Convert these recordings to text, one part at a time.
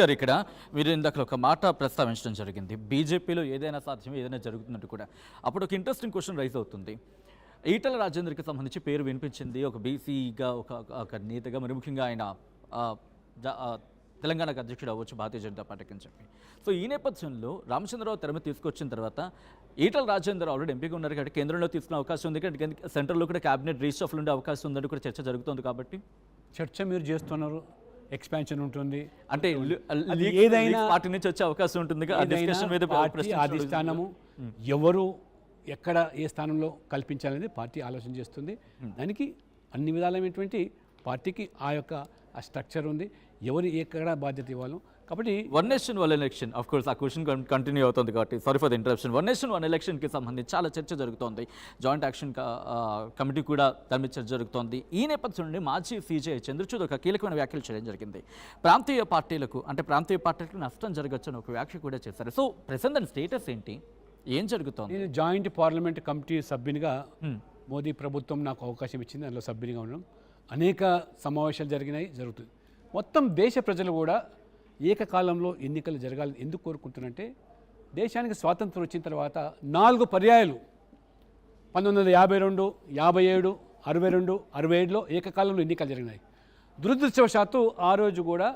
గారు ఇక్కడ మీరు ఇందాక ఒక మాట ప్రస్తావించడం జరిగింది. బీజేపీలో ఏదైనా సాధ్యమే, ఏదైనా జరుగుతున్నట్టు కూడా. అప్పుడు ఒక ఇంట్రెస్టింగ్ క్వశ్చన్ రైజ్ అవుతుంది. ఈటల రాజేందర్కి సంబంధించి పేరు వినిపించింది, ఒక బీసీగా ఒక నేతగా, మరి ముఖ్యంగా ఆయన తెలంగాణకు అధ్యక్షుడు అవ్వచ్చు భారతీయ జనతా పార్టీకి అని చెప్పి. సో ఈ నేపథ్యంలో రామచంద్రరావు తెర మీద తీసుకొచ్చిన తర్వాత ఈటల రాజేందర్ ఆల్రెడీ ఎంపీగా ఉన్నారు కాబట్టి కేంద్రంలో తీసుకునే అవకాశం ఉంది, ఎందుకంటే సెంట్రల్లో కూడా క్యాబినెట్ రీషఫల్ ఉండే అవకాశం ఉందని కూడా చర్చ జరుగుతుంది. కాబట్టి చర్చ మీరు చేస్తున్నారు, ఎక్స్పాన్షన్ ఉంటుంది, అంటే ఏదైనా పార్టీ నుంచి వచ్చే అవకాశం ఉంటుంది. అధిష్టానము ఎవరు ఎక్కడ ఏ స్థానంలో కల్పించాలనేది పార్టీ ఆలోచన చేస్తుంది. దానికి అన్ని విధాలైనటువంటి పార్టీకి ఆ యొక్క ఆ స్ట్రక్చర్ ఉంది, ఎవరు ఎక్కడ బాధ్యత ఇవ్వాలో. కాబట్టి one nation one election, of course ఆ క్వశ్చన్ కంటిన్యూ అవుతుంది కాబట్టి sorry for the interruption. One nation one ఎలక్షన్కి సంబంధించి చాలా చర్చ జరుగుతోంది, జాయింట్ యాక్షన్ కమిటీ కూడా దాని మీద చర్చ జరుగుతోంది. ఈ నేపథ్యం నుండి మాజీ సీజే చంద్రచూడ్ ఒక కీలకమైన వ్యాఖ్యలు చేయడం జరిగింది. ప్రాంతీయ పార్టీలకు నష్టం జరగచ్చు అని ఒక వ్యాఖ్య కూడా చేశారు. సో ప్రెసెంట్ దాని స్టేటస్ ఏంటి, ఏం జరుగుతోంది? నేను జాయింట్ పార్లమెంట్ కమిటీ సభ్యునిగా మోదీ ప్రభుత్వం నాకు అవకాశం ఇచ్చింది, అందులో సభ్యునిగా ఉండడం. అనేక సమావేశాలు జరుగుతుంది. మొత్తం దేశ ప్రజలు కూడా ఏకకాలంలో ఎన్నికలు జరగాలని ఎందుకు కోరుకుంటున్నారంటే, దేశానికి స్వాతంత్రం వచ్చిన తర్వాత 4 పర్యాయాలు 1952, 57, 62, 67లో ఏకకాలంలో ఎన్నికలు జరిగినాయి. దురదృష్టవశాత్తు ఆ రోజు కూడా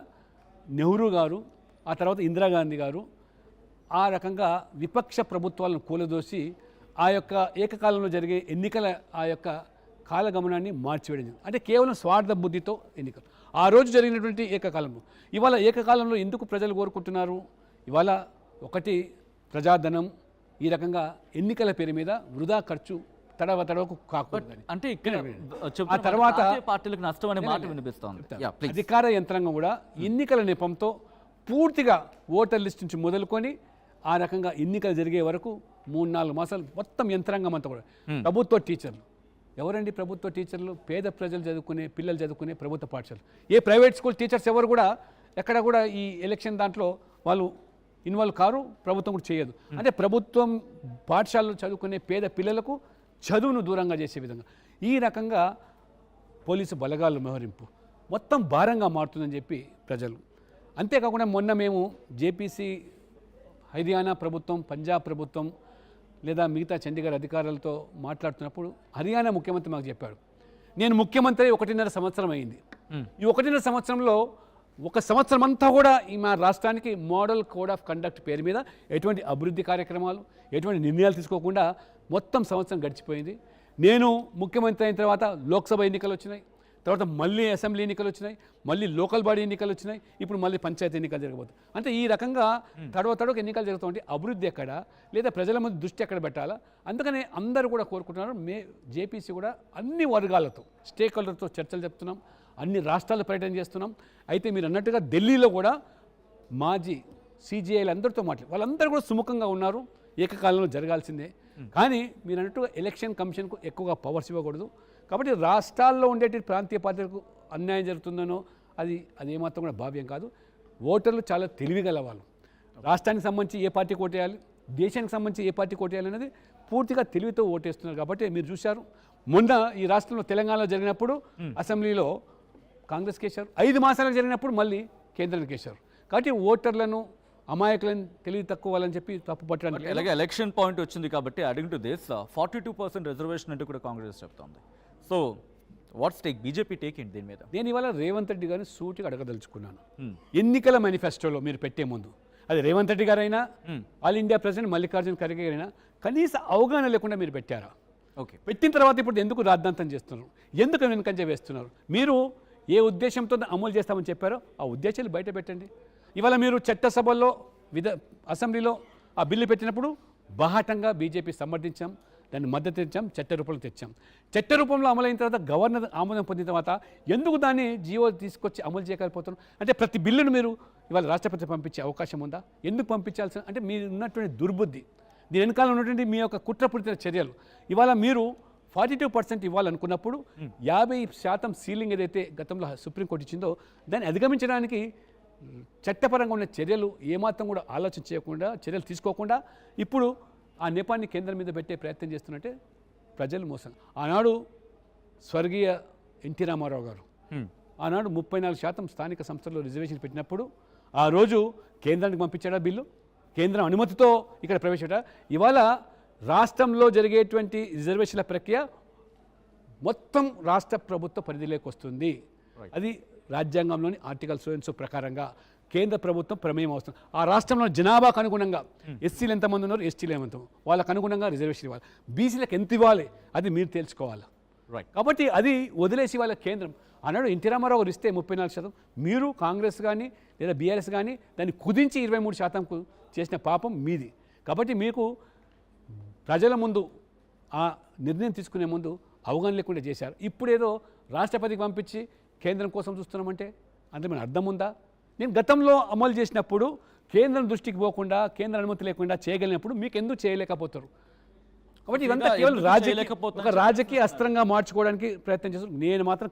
నెహ్రూ గారు, ఆ తర్వాత ఇందిరాగాంధీ గారు ఆ రకంగా విపక్ష ప్రభుత్వాలను కూలదోసి ఆ యొక్క ఏకకాలంలో జరిగే ఎన్నికల ఆ యొక్క కాలగమనాన్ని మార్చివేయడం, అంటే కేవలం స్వార్థ బుద్ధితో ఎన్నికలు. ఆ రోజు జరిగినటువంటి ఏకకాలంలో ఇవాళ ఏకకాలంలో ఎందుకు ప్రజలు కోరుకుంటున్నారు? ఇవాళ ఒకటి ప్రజాధనం ఈ రకంగా ఎన్నికల పేరు మీద వృధా ఖర్చు తడవకు కాకూడదు. అంటే ఆ తర్వాత పార్టీలకు నష్టం అనే మాట వినిపిస్తోంది. అధికార యంత్రాంగం కూడా ఎన్నికల నెపంతో పూర్తిగా ఓటర్ లిస్ట్ నుంచి మొదలుకొని ఆ రకంగా ఎన్నికలు జరిగే వరకు 3-4 మాసాలు మొత్తం యంత్రాంగం అంతా కూడా ప్రభుత్వ టీచర్లు. ఎవరండి ప్రభుత్వ టీచర్లు? పేద ప్రజలు చదువుకునే పిల్లలు చదువుకునే ప్రభుత్వ పాఠశాలలు. ఏ ప్రైవేట్ స్కూల్ టీచర్స్ ఎవరు కూడా ఎక్కడ కూడా ఈ ఎలక్షన్ దాంట్లో వాళ్ళు ఇన్వాల్వ్ కారు, ప్రభుత్వం కూడా చేయదు. అంటే ప్రభుత్వం పాఠశాలలో చదువుకునే పేద పిల్లలకు చదువును దూరంగా చేసే విధంగా ఈ రకంగా పోలీసు బలగాలు మోహరింపు మొత్తం భారంగా మారుతుందని చెప్పి ప్రజలు. అంతేకాకుండా మొన్న మేము జేపీసీ, హర్యానా ప్రభుత్వం, పంజాబ్ ప్రభుత్వం లేదా మిగతా చండీగఢ్ అధికారులతో మాట్లాడుతున్నప్పుడు హర్యానా ముఖ్యమంత్రి మాకు చెప్పాడు, నేను ముఖ్యమంత్రి 1.5 సంవత్సరం అయింది. ఈ 1.5 సంవత్సరంలో 1 సంవత్సరం అంతా కూడా ఈ మా రాష్ట్రానికి మోడల్ కోడ్ ఆఫ్ కండక్ట్ పేరు మీద ఎటువంటి అభివృద్ధి కార్యక్రమాలు, ఎటువంటి నిర్ణయాలు తీసుకోకుండా మొత్తం సంవత్సరం గడిచిపోయింది. నేను ముఖ్యమంత్రి అయిన తర్వాత లోక్సభ ఎన్నికలు వచ్చినాయి, తర్వాత మళ్ళీ అసెంబ్లీ ఎన్నికలు వచ్చినాయి, మళ్ళీ లోకల్ బాడీ ఎన్నికలు వచ్చినాయి, ఇప్పుడు మళ్ళీ పంచాయతీ ఎన్నికలు జరగబోతుంది. అంటే ఈ రకంగా తడవకు ఎన్నికలు జరుగుతుంటే అభివృద్ధి ఎక్కడ, లేదా ప్రజల మధ్య దృష్టి ఎక్కడ పెట్టాలా? అందుకనే అందరూ కూడా కోరుకుంటున్నారు. జేపీసీ కూడా అన్ని వర్గాలతో, స్టేక్ హోల్డర్తో చర్చలు చెప్తున్నాం, అన్ని రాష్ట్రాలు పర్యటన చేస్తున్నాం. అయితే మీరు అన్నట్టుగా ఢిల్లీలో కూడా మాజీ సీజీఐలు అందరితో వాళ్ళందరూ కూడా సుముఖంగా ఉన్నారు, ఏకకాలంలో జరగాల్సిందే. కానీ మీరు అన్నట్టుగా ఎలక్షన్ కమిషన్కు ఎక్కువగా పవర్స్ ఇవ్వకూడదు. కాబట్టి రాష్ట్రాల్లో ఉండేటి ప్రాంతీయ పార్టీలకు అన్యాయం జరుగుతుందనో అది ఏమాత్రం కూడా భావ్యం కాదు. ఓటర్లు చాలా తెలివిగల వాళ్ళు. రాష్ట్రానికి సంబంధించి ఏ పార్టీ కోటేయాలి, దేశానికి సంబంధించి ఏ పార్టీ కోటేయాలి అనేది పూర్తిగా తెలివితో ఓటేస్తున్నారు. కాబట్టి మీరు చూశారు, మొన్న ఈ రాష్ట్రంలో తెలంగాణలో జరిగినప్పుడు అసెంబ్లీలో కాంగ్రెస్ కేశారు, 5 మాసాలకు జరిగినప్పుడు మళ్ళీ కేంద్రానికి కేశారు. కాబట్టి ఓటర్లను అమాయకులను తెలివి తక్కువ వాళ్ళని చెప్పి తప్పు పట్టడానికి అలాగే ఎలక్షన్ పాయింట్ వచ్చింది కాబట్టి అడింగ్ టు దిస్ 42% రిజర్వేషన్ అంటూ కూడా కాంగ్రెస్ చెప్తోంది. So what's take, BJP take ఏంటి దీని మీద? నేను ఇవాళ రేవంత్ రెడ్డి గారిని సూటిగా అడగదలుచుకున్నాను. ఎన్నికల మేనిఫెస్టోలో మీరు పెట్టే ముందు, అది రేవంత్ రెడ్డి గారైనా, all India president Mallikarjun Kharge గారైనా కనీస అవగాహన లేకుండా మీరు పెట్టారా? ఓకే, పెట్టిన తర్వాత ఇప్పుడు ఎందుకు రాద్ధాంతం చేస్తున్నారు, ఎందుకు వెనుకంజ వేస్తున్నారు? మీరు ఏ ఉద్దేశంతో అమలు చేస్తామని చెప్పారో ఆ ఉద్దేశాలు బయట పెట్టండి. ఇవాళ మీరు చట్టసభల్లో అసెంబ్లీలో ఆ బిల్లు పెట్టినప్పుడు బాహాటంగా బీజేపీ సమర్థించాం, దాన్ని మద్దతు ఇచ్చాం, చట్ట రూపంలో తెచ్చాం. చట్ట రూపంలో అమలైన తర్వాత గవర్నర్ ఆమోదం పొందిన తర్వాత ఎందుకు దాన్ని జియో తీసుకొచ్చి అమలు చేయకపోతున్నారు? అంటే ప్రతి బిల్లును మీరు ఇవాళ రాష్ట్రపతి పంపించే అవకాశం ఉందా? ఎందుకు పంపించాల్సిన, అంటే మీరు ఉన్నటువంటి దుర్బుద్ధి, దీని వెనకాల ఉన్నటువంటి మీ యొక్క కుట్రపూరిత చర్యలు. ఇవాళ మీరు 42% ఇవ్వాలనుకున్నప్పుడు 50% సీలింగ్ ఏదైతే గతంలో సుప్రీంకోర్టు ఇచ్చిందో దాన్ని అధిగమించడానికి చట్టపరంగా ఉన్న చర్యలు ఏమాత్రం కూడా ఆలోచన చేయకుండా, చర్యలు తీసుకోకుండా ఇప్పుడు ఆ నేపాన్ని కేంద్రం మీద పెట్టే ప్రయత్నం చేస్తున్నట్టే ప్రజలు మోసం. ఆనాడు స్వర్గీయ ఎన్టీ రామారావు గారు ఆనాడు 34% స్థానిక సంస్థల్లో రిజర్వేషన్ పెట్టినప్పుడు ఆ రోజు కేంద్రానికి పంపించాడా బిల్లు, కేంద్రం అనుమతితో ఇక్కడ ప్రవేశపెట్టా. ఇవాళ రాష్ట్రంలో జరిగేటువంటి రిజర్వేషన్ల ప్రక్రియ మొత్తం రాష్ట్ర ప్రభుత్వ పరిధిలోకి వస్తుంది. అది రాజ్యాంగంలోని ఆర్టికల్ సో ప్రకారంగా కేంద్ర ప్రభుత్వం ప్రమేయం అవసరం. ఆ రాష్ట్రంలో జనాభాకు అనుగుణంగా ఎస్సీలు ఎంతమంది ఉన్నారు, ఎస్టీలు ఏమంత, వాళ్ళకు అనుగుణంగా రిజర్వేషన్ ఇవ్వాలి. బీసీలకు ఎంత ఇవ్వాలి అది మీరు తెలుసుకోవాలి. రైట్. కాబట్టి అది వదిలేసి వాళ్ళ కేంద్రం అన్నాడు. ఎన్టీ రామారావు గారు ఇస్తే 34%, మీరు కాంగ్రెస్ కానీ లేదా బీఆర్ఎస్ కానీ దాన్ని కుదించి 23%కు చేసిన పాపం మీది. కాబట్టి మీకు ప్రజల ముందు ఆ నిర్ణయం తీసుకునే ముందు అవగాహన లేకుండా చేశారు. ఇప్పుడేదో రాష్ట్రపతికి పంపించి కేంద్రం కోసం చూస్తున్నామంటే అంతేమైనా అర్థం ఉందా? నేను గతంలో అమలు చేసినప్పుడు కేంద్రం దృష్టికి పోకుండా, కేంద్ర అనుమతి లేకుండా చేయగలిగినప్పుడు మీకు ఎందుకు చేయలేకపోతారు? కాబట్టి ఇదంతా కేవలం రాజకీయ అస్త్రంగా మార్చుకోవడానికి ప్రయత్నం చేస్తారు. నేను మాత్రం